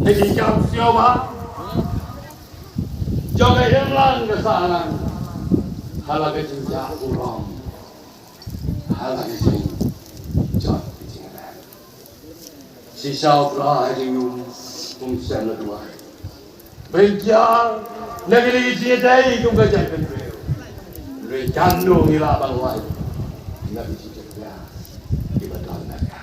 Lagi jam siapa? Jangan hilang kesalahan. Halang kecinta ulang. Halang kecinta jangan. Sisa belah yang fungsi kedua. Benjar lagi cintai kau kerjakan beliau. Lui candu hilang balai. Nabi cinta ibadah mereka.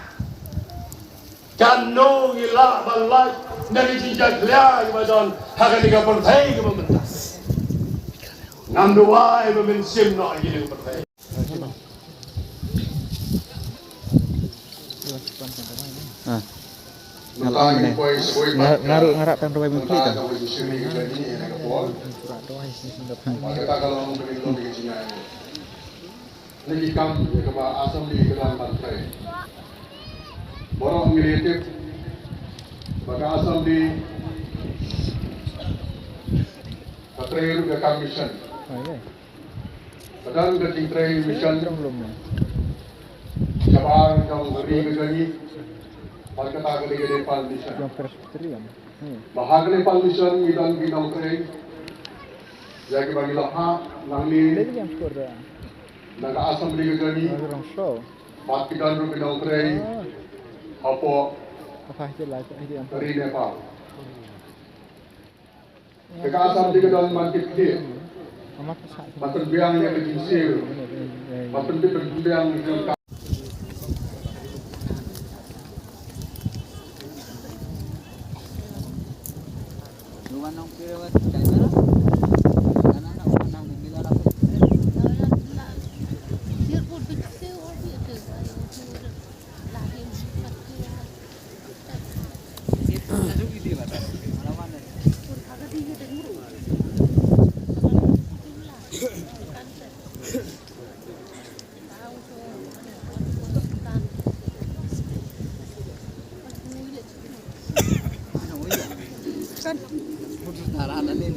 Candu hilang balai. Nabi cinta ibadah hakan tiga pertai kementas. Ngamdu wae memensim nak gini pertai. Ngaruh ngarap kan roy mungkin kan. Lagi kam ke asam di dalam partai. Borong militif bagi asam di partai ke commission. Padahal ke tingkai mission Jabar yang beri kerjanya Palkata gede-gede palmission. Bahagale palmission idan bidang kering. Jadi bagi laha nangli naga asam beri kerjanya. Bat bidang bidang kering. Apa dari Nepal. Jika asam di dalam mantik dia. Matan biang yang kecil. Matan biang yang Lumanang pirawat kaya anak-anak manang bila aku kan putus darah ini.